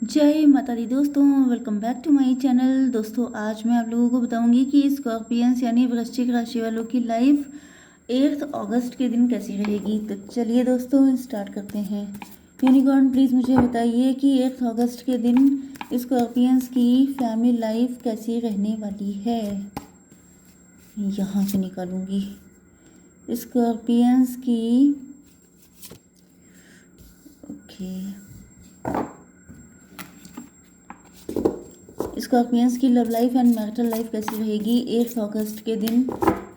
जय माता दी दोस्तों, welcome back to my channel. दोस्तों आज मैं आप लोगों को बताऊंगी कि स्कॉर्पियंस यानी वृश्चिक राशि वालों की लाइफ 8 अगस्त के दिन कैसी रहेगी। तो चलिए दोस्तों स्टार्ट करते हैं। यूनिकॉर्न प्लीज़ मुझे बताइए कि 8 अगस्त के दिन स्कॉर्पियंस की फैमिली लाइफ कैसी रहने वाली है। यहाँ से निकालूंगी स्कॉर्पियंस की। ओके, स्कॉर्पियंस की love life and marital life कैसी रहेगी 8 अगस्त के दिन।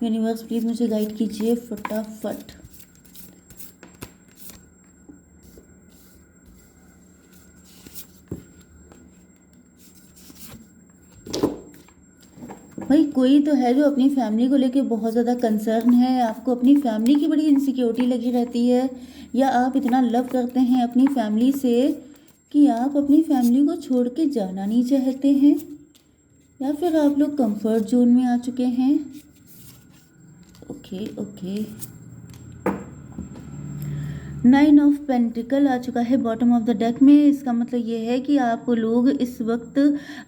यूनिवर्स प्लीज मुझे गाइड कीजिए फटाफट। भाई कोई तो है जो अपनी फैमिली को लेके बहुत ज़्यादा कंसर्न है, आपको अपनी फैमिली की बड़ी इनसिक्योरिटी लगी रहती है, या आप इतना लव करते हैं अपनी फैमिली से कि आप अपनी फैमिली को छोड़ के जाना नहीं चाहते हैं, या फिर आप लोग कंफर्ट जोन में आ चुके हैं। ओके ओके, 9 ऑफ पेंटिकल आ चुका है बॉटम ऑफ द डेक में। इसका मतलब ये है कि आप लोग इस वक्त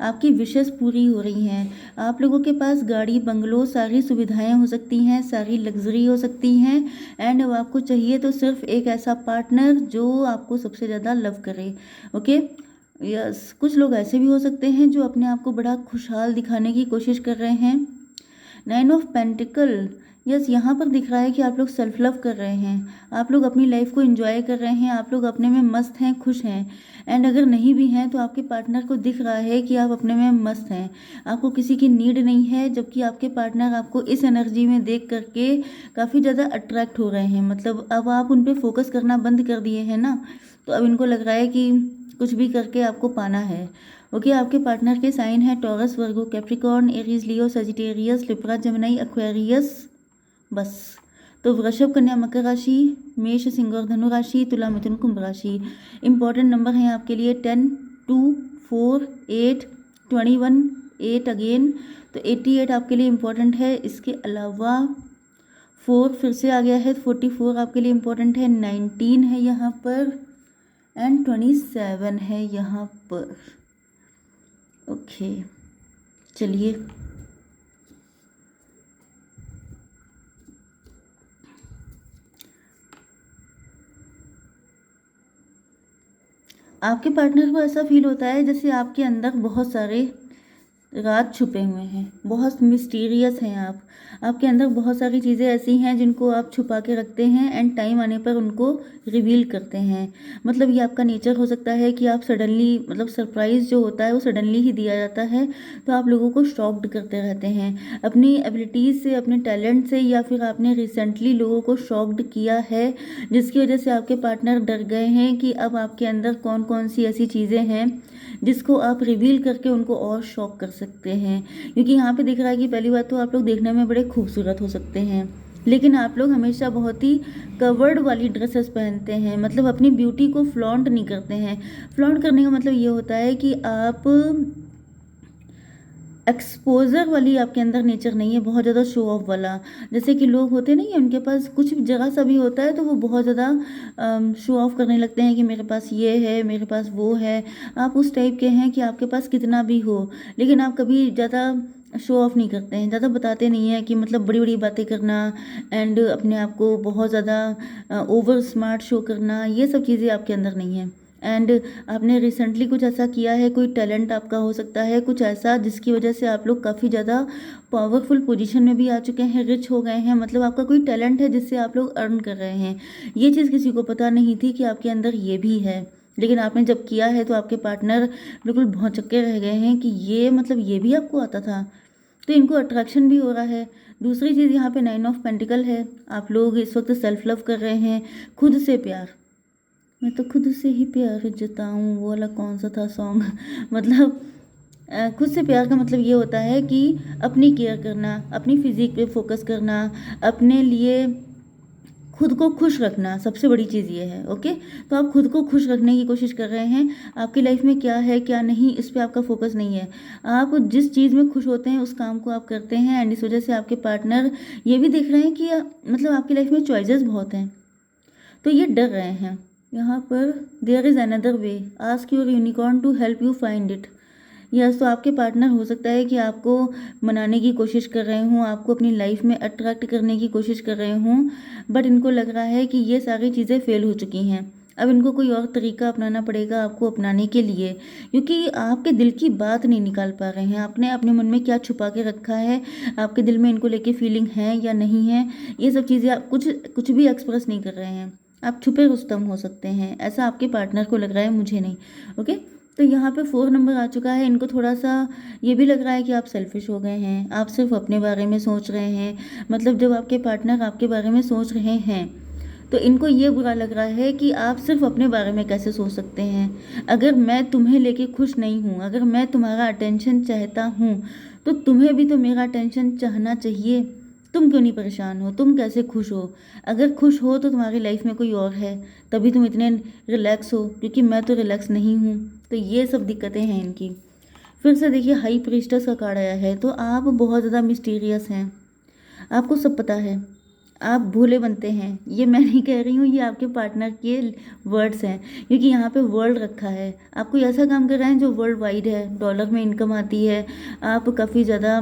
आपकी विशेस पूरी हो रही हैं। आप लोगों के पास गाड़ी बंगलो सारी सुविधाएं हो सकती हैं, सारी लग्जरी हो सकती हैं, एंड आपको चाहिए तो सिर्फ एक ऐसा पार्टनर जो आपको सबसे ज़्यादा लव करे। ओके यस, कुछ लोग ऐसे भी हो सकते हैं जो अपने आप को बड़ा खुशहाल दिखाने की कोशिश कर रहे हैं। 9 ऑफ पेंटिकल, यस यहाँ पर दिख रहा है कि आप लोग सेल्फ लव कर रहे हैं, आप लोग अपनी लाइफ को एंजॉय कर रहे हैं, आप लोग अपने में मस्त हैं, खुश हैं। एंड अगर नहीं भी हैं तो आपके पार्टनर को दिख रहा है कि आप अपने में मस्त हैं, आपको किसी की नीड नहीं है, जबकि आपके पार्टनर आपको इस एनर्जी में देख करके काफ़ी ज़्यादा अट्रैक्ट हो रहे हैं। मतलब अब आप उन पर फोकस करना बंद कर दिए हैं ना, तो अब इनको लग रहा है कि कुछ भी करके आपको पाना है। ओके आपके पार्टनर के साइन है टॉरस, वर्गो, कैप्रिकॉर्न, एरीज, लियो, सजिटेरियस, लिब्रा, जमिनी, एक्वेरियस। बस तो वृषभ, कन्या, मकर राशि, मेष, सिंह और धनु राशि, तुला, मिथुन, कुंभ राशि। इंपॉर्टेंट नंबर हैं आपके लिए 10, 2, 4, 8, 21, 8 अगेन, तो 88 आपके लिए इम्पोर्टेंट है। इसके अलावा 4 फिर से आ गया है, 44 आपके लिए इम्पोर्टेंट है, 19 है यहाँ पर, एंड 27 है यहाँ पर। ओके चलिए आपके पार्टनर को ऐसा फील होता है जैसे आपके अंदर बहुत सारे राज छुपे हुए हैं, बहुत मिस्टीरियस हैं आप, आपके अंदर बहुत सारी चीज़ें ऐसी हैं जिनको आप छुपा के रखते हैं एंड टाइम आने पर उनको रिवील करते हैं। मतलब ये आपका नेचर हो सकता है कि आप सडनली, मतलब सरप्राइज जो होता है वो सडनली ही दिया जाता है, तो आप लोगों को शॉक्ड करते रहते हैं अपनी एबिलिटीज़ से, अपने टैलेंट से, या फिर आपने रिसेंटली लोगों को शॉक्ड किया है जिसकी वजह से आपके पार्टनर डर गए हैं कि अब आपके अंदर कौन कौन सी ऐसी चीज़ें हैं जिसको आप रिवील करके उनको और शॉक कर सकते हैं। क्योंकि यहाँ पे दिख रहा है कि पहली बात तो आप लोग देखने में बड़े खूबसूरत हो सकते हैं, लेकिन आप लोग हमेशा बहुत ही कवर्ड वाली ड्रेसेस पहनते हैं, मतलब अपनी ब्यूटी को फ्लॉन्ट नहीं करते हैं। फ्लॉन्ट करने का मतलब ये होता है कि आप एक्सपोजर वाली आपके अंदर नेचर नहीं है, बहुत ज़्यादा शो ऑफ वाला। जैसे कि लोग होते नहीं है, उनके पास कुछ जगह सा भी होता है तो वो बहुत ज़्यादा शो ऑफ करने लगते हैं कि मेरे पास ये है, मेरे पास वो है। आप उस टाइप के हैं कि आपके पास कितना भी हो, लेकिन आप कभी ज़्यादा शो ऑफ नहीं करते हैं, ज़्यादा बताते नहीं हैं कि मतलब बड़ी बड़ी बातें करना एंड अपने आप को बहुत ज़्यादा ओवर स्मार्ट शो करना, ये सब चीज़ें आपके अंदर नहीं है। एंड आपने रिसेंटली कुछ ऐसा किया है, कोई टैलेंट आपका हो सकता है कुछ ऐसा जिसकी वजह से आप लोग काफ़ी ज़्यादा पावरफुल पोजीशन में भी आ चुके हैं, रिच हो गए हैं। मतलब आपका कोई टैलेंट है जिससे आप लोग अर्न कर रहे हैं। ये चीज़ किसी को पता नहीं थी कि आपके अंदर ये भी है, लेकिन आपने जब किया है तो आपके पार्टनर बिल्कुल भौचक्के रह गए हैं कि ये मतलब ये भी आपको आता था, तो इनको अट्रैक्शन भी हो रहा है। दूसरी चीज़ यहाँ पे 9 ऑफ पेंटिकल है, आप लोग इस वक्त सेल्फ लव कर रहे हैं, खुद से प्यार। मैं तो खुद से ही प्यार जताऊं, वो वाला कौन सा था सॉन्ग मतलब खुद से प्यार का मतलब ये होता है कि अपनी केयर करना, अपनी फिजिक पे फोकस करना, अपने लिए खुद को खुश रखना, सबसे बड़ी चीज़ ये है। ओके तो आप खुद को खुश रखने की कोशिश कर रहे हैं, आपकी लाइफ में क्या है क्या नहीं इस पर आपका फोकस नहीं है। आप जिस चीज़ में खुश होते हैं उस काम को आप करते हैं, एंड इस वजह से आपके पार्टनर ये भी देख रहे हैं कि मतलब आपकी लाइफ में चॉइसेस बहुत हैं, तो ये डर रहे हैं। यहाँ पर there is another way, ask your unicorn to help you find it. Yes, तो आपके पार्टनर हो सकता है कि आपको मनाने की कोशिश कर रहे हों, आपको अपनी लाइफ में अट्रैक्ट करने की कोशिश कर रहे हों, बट इनको लग रहा है कि ये सारी चीज़ें फेल हो चुकी हैं। अब इनको कोई और तरीका अपनाना पड़ेगा आपको अपनाने के लिए, क्योंकि आपके दिल की बात नहीं निकाल पा रहे हैं। आपने अपने मन में क्या छुपा के रखा है, आपके दिल में इनको लेके फीलिंग है या नहीं है, ये सब चीज़ें आप कुछ कुछ भी एक्सप्रेस नहीं कर रहे हैं। आप छुपे रुस्तम हो सकते हैं, ऐसा आपके पार्टनर को लग रहा है, मुझे नहीं। ओके, तो यहाँ पे 4 नंबर आ चुका है। इनको थोड़ा सा ये भी लग रहा है कि आप सेल्फिश हो गए हैं, आप सिर्फ अपने बारे में सोच रहे हैं। मतलब जब आपके पार्टनर आपके बारे में सोच रहे हैं तो इनको ये बुरा लग रहा है कि आप सिर्फ अपने बारे में कैसे सोच सकते हैं। अगर मैं तुम्हें लेके खुश नहीं हूँ, अगर मैं तुम्हारा अटेंशन चाहता हूँ, तो तुम्हें भी तो मेरा अटेंशन चाहना चाहिए। तुम क्यों नहीं परेशान हो, तुम कैसे खुश हो? अगर खुश हो तो तुम्हारी लाइफ में कोई और है, तभी तुम इतने रिलैक्स हो, क्योंकि मैं तो रिलैक्स नहीं हूँ। तो ये सब दिक्कतें हैं इनकी। फिर से देखिए, हाई प्रीस्टेस का कार्ड आया है, तो आप बहुत ज़्यादा मिस्टीरियस हैं, आपको सब पता है, आप भोले बनते हैं। ये मैं नहीं कह रही हूँ, ये आपके पार्टनर के वर्ड्स हैं, क्योंकि यहाँ पे वर्ल्ड रखा है। आप कोई ऐसा काम कर रहे हैं जो वर्ल्ड वाइड है, डॉलर में इनकम आती है, आप काफ़ी ज़्यादा,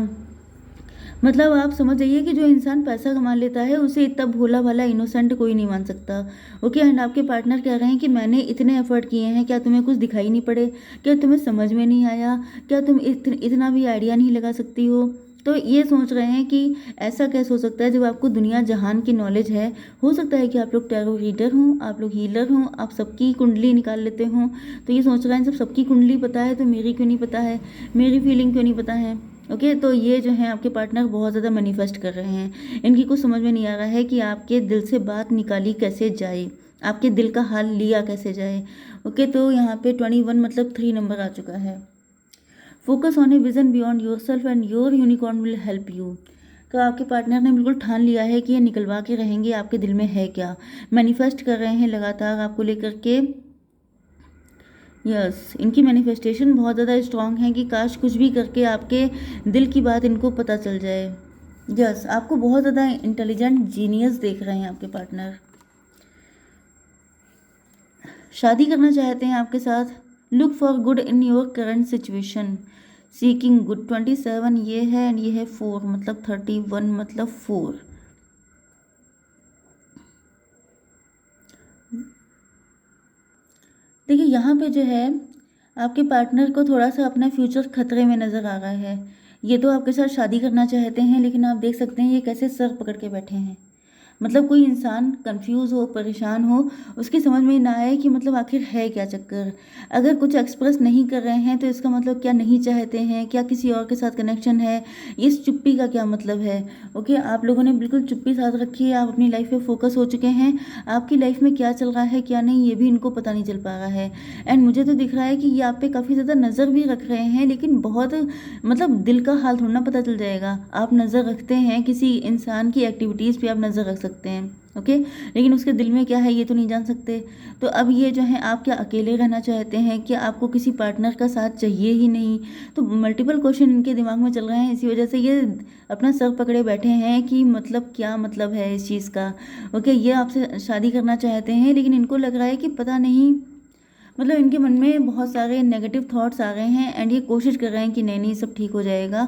मतलब आप समझ जाइए कि जो इंसान पैसा कमा लेता है उसे इतना भोला भाला इनोसेंट कोई नहीं मान सकता। ओके, एंड आपके पार्टनर कह रहे हैं कि मैंने इतने एफर्ट किए हैं, क्या तुम्हें कुछ दिखाई नहीं पड़े, क्या तुम्हें समझ में नहीं आया, क्या तुम इतना भी आइडिया नहीं लगा सकती हो? तो ये सोच रहे हैं कि ऐसा कैसे हो सकता है जब आपको दुनिया जहान की नॉलेज है। हो सकता है कि आप लोग टैरो रीडर हों, आप लोग हीलर हों, आप सबकी कुंडली निकाल लेते हों। तो ये सोच रहे हैं जब सबकी कुंडली पता है तो मेरी क्यों नहीं पता है, मेरी फीलिंग क्यों नहीं पता है। ओके, तो ये जो है आपके पार्टनर बहुत ज़्यादा मैनिफेस्ट कर रहे हैं। इनकी कुछ समझ में नहीं आ रहा है कि आपके दिल से बात निकाली कैसे जाए, आपके दिल का हाल लिया कैसे जाए। ओके, तो यहाँ पे 21 मतलब 3 नंबर आ चुका है। Focus on a vision beyond your self and your unicorn will help you. तो आपके पार्टनर ने बिल्कुल ठान लिया है कि ये निकलवा के रहेंगे आपके दिल में है क्या, मैनिफेस्ट कर रहे हैं लगातार आपको लेकर के। यस, इनकी मैनिफेस्टेशन बहुत ज़्यादा स्ट्रांग है कि काश कुछ भी करके आपके दिल की बात इनको पता चल जाए। यस, आपको बहुत ज़्यादा इंटेलिजेंट जीनियस देख रहे हैं आपके पार्टनर। शादी करना चाहते हैं आपके साथ। Look for good in your current situation, seeking good. 27 ये है एंड ये है 4 मतलब 31 मतलब 4। देखिए यहाँ पे जो है आपके पार्टनर को थोड़ा सा अपना फ्यूचर खतरे में नज़र आ रहा है। ये तो आपके साथ शादी करना चाहते हैं, लेकिन आप देख सकते हैं ये कैसे सर पकड़ के बैठे हैं। मतलब कोई इंसान कंफ्यूज हो, परेशान हो, उसकी समझ में ना आए कि मतलब आखिर है क्या चक्कर। अगर कुछ एक्सप्रेस नहीं कर रहे हैं तो इसका मतलब क्या नहीं चाहते हैं, क्या किसी और के साथ कनेक्शन है, इस चुप्पी का क्या मतलब है। ओके, आप लोगों ने बिल्कुल चुप्पी साथ रखी है, आप अपनी लाइफ पे फोकस हो चुके हैं। आपकी लाइफ में क्या चल रहा है क्या नहीं ये भी इनको पता नहीं चल पा रहा है। एंड मुझे तो दिख रहा है कि ये आप पे काफ़ी ज़्यादा नज़र भी रख रहे हैं, लेकिन बहुत मतलब दिल का हाल थोड़ा ना पता चल जाएगा। आप नज़र रखते हैं किसी इंसान की एक्टिविटीज़ पे, आप नज़र रख सकते हैं। ओके, लेकिन उसके दिल में क्या है ये तो नहीं जान सकते। तो अब ये जो है आप क्या अकेले रहना चाहते हैं, क्या आपको किसी पार्टनर का साथ चाहिए ही नहीं? तो मल्टीपल क्वेश्चन इनके दिमाग में चल रहे हैं, इसी वजह से ये अपना सर पकड़े बैठे हैं कि मतलब क्या मतलब है इस चीज़ का। ओके, ये आपसे शादी करना चाहते हैं, लेकिन इनको लग रहा है कि पता नहीं, मतलब इनके मन में बहुत सारे नेगेटिव थॉट्स आ गए हैं एंड ये कोशिश कर रहे हैं कि नहीं नहीं सब ठीक हो जाएगा।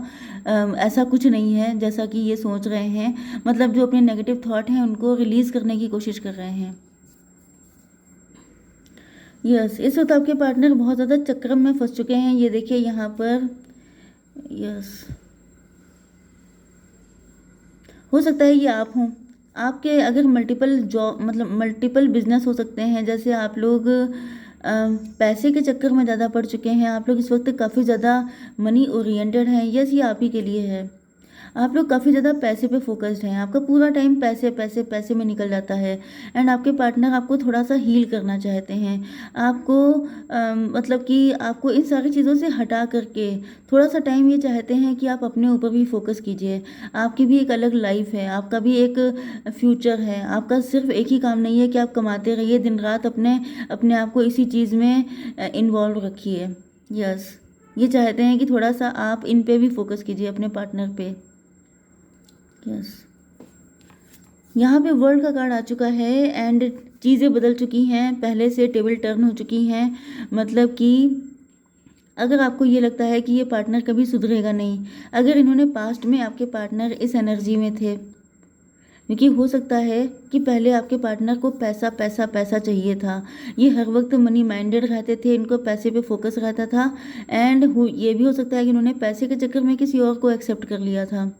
ऐसा कुछ नहीं है जैसा कि ये सोच रहे हैं। मतलब जो अपने नेगेटिव थॉट हैं उनको रिलीज़ करने की कोशिश कर रहे हैं। यस, इस वक्त आपके पार्टनर बहुत ज़्यादा चक्कर में फंस चुके हैं। ये देखिए यहाँ पर। यस, हो सकता है ये आप हों। आपके अगर मल्टीपल जॉब मतलब मल्टीपल बिजनेस हो सकते हैं, जैसे आप लोग पैसे के चक्कर में ज़्यादा पड़ चुके हैं, आप लोग इस वक्त काफ़ी ज़्यादा मनी ओरिएंटेड हैं। यस, ये आप ही के लिए है। आप लोग काफ़ी ज़्यादा पैसे पे फोकस्ड हैं, आपका पूरा टाइम पैसे पैसे पैसे में निकल जाता है। एंड आपके पार्टनर आपको थोड़ा सा हील करना चाहते हैं। आपको मतलब कि आपको इन सारी चीज़ों से हटा करके थोड़ा सा टाइम ये चाहते हैं कि आप अपने ऊपर भी फोकस कीजिए। आपकी भी एक अलग लाइफ है, आपका भी एक फ्यूचर है। आपका सिर्फ एक ही काम नहीं है कि आप कमाते रहिए दिन रात, अपने अपने आप को इसी चीज़ में इन्वॉल्व रखिए। यस, ये चाहते हैं कि थोड़ा सा आप इन पे भी फोकस कीजिए, अपने पार्टनर पे। यस, यहाँ पे वर्ल्ड का कार्ड आ चुका है एंड चीज़ें बदल चुकी हैं, पहले से टेबल टर्न हो चुकी हैं। मतलब कि अगर आपको ये लगता है कि ये पार्टनर कभी सुधरेगा नहीं, अगर इन्होंने पास्ट में आपके पार्टनर इस एनर्जी में थे, क्योंकि हो सकता है कि पहले आपके पार्टनर को पैसा पैसा पैसा चाहिए था, ये हर वक्त मनी माइंडेड रहते थे, इनको पैसे पे फोकस रहता था। एंड ये भी हो सकता है कि इन्होंने पैसे के चक्कर में किसी और को एक्सेप्ट कर लिया था।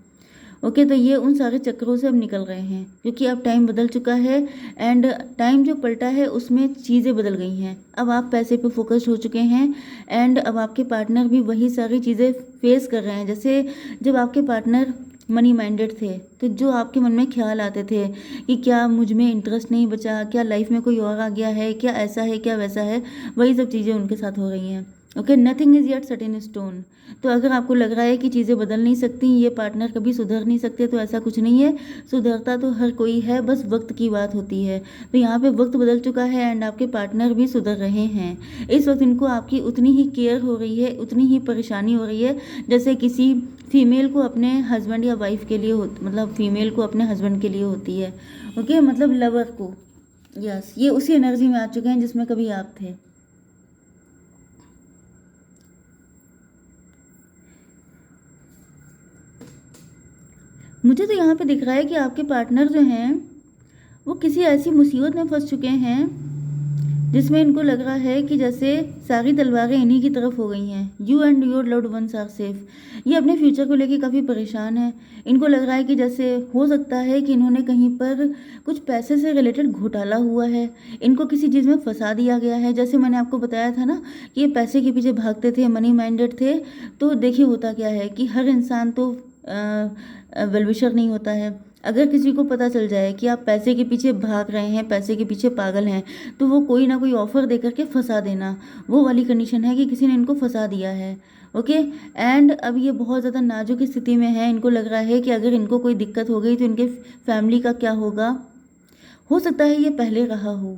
ओके, तो ये उन सारे चक्करों से अब निकल रहे हैं, क्योंकि अब टाइम बदल चुका है। एंड टाइम जो पलटा है उसमें चीज़ें बदल गई हैं, अब आप पैसे पे फोकस्ड हो चुके हैं। एंड अब आपके पार्टनर भी वही सारी चीज़ें फेस कर रहे हैं। जैसे जब आपके पार्टनर मनी माइंडेड थे, तो जो आपके मन में ख्याल आते थे कि क्या मुझ में इंटरेस्ट नहीं बचा, क्या लाइफ में कोई और आ गया है, क्या ऐसा है, क्या वैसा है, वही सब चीज़ें उनके साथ हो रही हैं। Okay, nothing is yet set in stone. तो अगर आपको लग रहा है कि चीज़ें बदल नहीं सकती, ये पार्टनर कभी सुधर नहीं सकते, तो ऐसा कुछ नहीं है। सुधरता तो हर कोई है, बस वक्त की बात होती है। तो यहाँ पे वक्त बदल चुका है एंड आपके पार्टनर भी सुधर रहे हैं। इस वक्त इनको आपकी उतनी ही केयर हो रही है, उतनी ही परेशानी हो रही है, जैसे किसी फीमेल को अपने हस्बैंड या वाइफ के लिए मतलब फीमेल को अपने हस्बैंड के लिए होती है। ओके, मतलब लवर को। यस, ये उसी एनर्जी में आ चुके हैं जिसमें कभी आप थे। मुझे तो यहाँ पे दिख रहा है कि आपके पार्टनर जो हैं वो किसी ऐसी मुसीबत में फंस चुके हैं जिसमें इनको लग रहा है कि जैसे सारी तलवारें इन्हीं की तरफ हो गई हैं। You and your loved ones are safe. ये अपने फ्यूचर को लेके काफ़ी परेशान है। इनको लग रहा है कि जैसे हो सकता है कि इन्होंने कहीं पर कुछ पैसे से रिलेटेड घोटाला हुआ है, इनको किसी चीज़ में फंसा दिया गया है। जैसे मैंने आपको बताया था ना कि ये पैसे के पीछे भागते थे, मनी माइंडेड थे। तो देखिए होता क्या है कि हर इंसान तो वेलविशर नहीं होता है। अगर किसी को पता चल जाए कि आप पैसे के पीछे भाग रहे हैं, पैसे के पीछे पागल हैं, तो वो कोई ना कोई ऑफर दे करके फंसा देना, वो वाली कंडीशन है कि किसी ने इनको फंसा दिया है। ओके, एंड अब ये बहुत ज़्यादा नाजुक स्थिति में है। इनको लग रहा है कि अगर इनको कोई दिक्कत हो गई तो इनके फैमिली का क्या होगा। हो सकता है ये पहले रहा हो।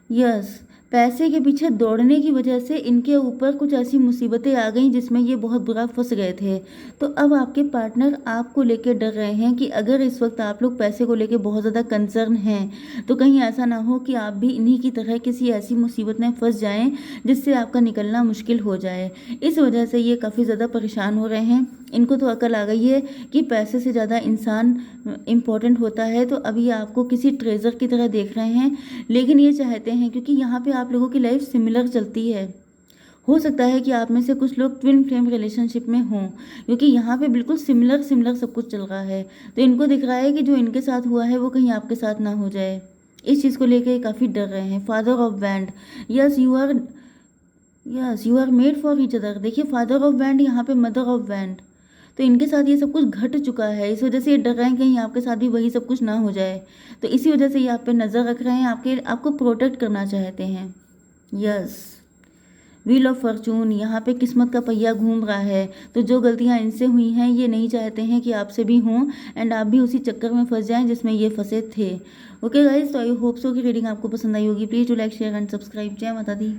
यस, पैसे के पीछे दौड़ने की वजह से इनके ऊपर कुछ ऐसी मुसीबतें आ गई जिसमें ये बहुत बुरा फंस गए थे। तो अब आपके पार्टनर आपको लेके डर रहे हैं कि अगर इस वक्त आप लोग पैसे को लेके बहुत ज़्यादा कंसर्न हैं, तो कहीं ऐसा ना हो कि आप भी इन्हीं की तरह किसी ऐसी मुसीबत में फंस जाएं जिससे आपका निकलना मुश्किल हो जाए। इस वजह से ये काफ़ी ज़्यादा परेशान हो रहे हैं। इनको तो अकल आ गई है कि पैसे से ज़्यादा इंसान इम्पोर्टेंट होता है। तो अभी ये आपको किसी ट्रेजर की तरह देख रहे हैं, लेकिन ये चाहते हैं, क्योंकि यहाँ पे आप लोगों की लाइफ सिमिलर चलती है। हो सकता है कि आप में से कुछ लोग ट्विन फ्लेम रिलेशनशिप में हों, क्योंकि यहाँ पे बिल्कुल सिमिलर सिमिलर सब कुछ चल रहा है। तो इनको दिख रहा है कि जो इनके साथ हुआ है वो कहीं आपके साथ ना हो जाए। इस चीज़ को लेकर ये काफ़ी डर रहे हैं। Father of band, yes you are made for each other. देखिए फादर ऑफ बैंड, यहाँ पे मदर ऑफ बैंड। तो इनके साथ ये सब कुछ घट चुका है, इस वजह से ये डर रहे हैं कहीं आपके साथ भी वही सब कुछ ना हो जाए। तो इसी वजह से ये आप पे नज़र रख रहे हैं, आपको प्रोटेक्ट करना चाहते हैं। यस, व्हील ऑफ फॉर्चून, यहाँ पे किस्मत का पहिया घूम रहा है। तो जो गलतियाँ इनसे हुई हैं ये नहीं चाहते हैं कि आपसे भी हों एंड आप भी उसी चक्कर में फंस जाएं जिसमें ये फंसे थे। ओके गाइज, तो आई होप सो कि रीडिंग आपको पसंद आई होगी। Please do like share and subscribe. जय माता दी।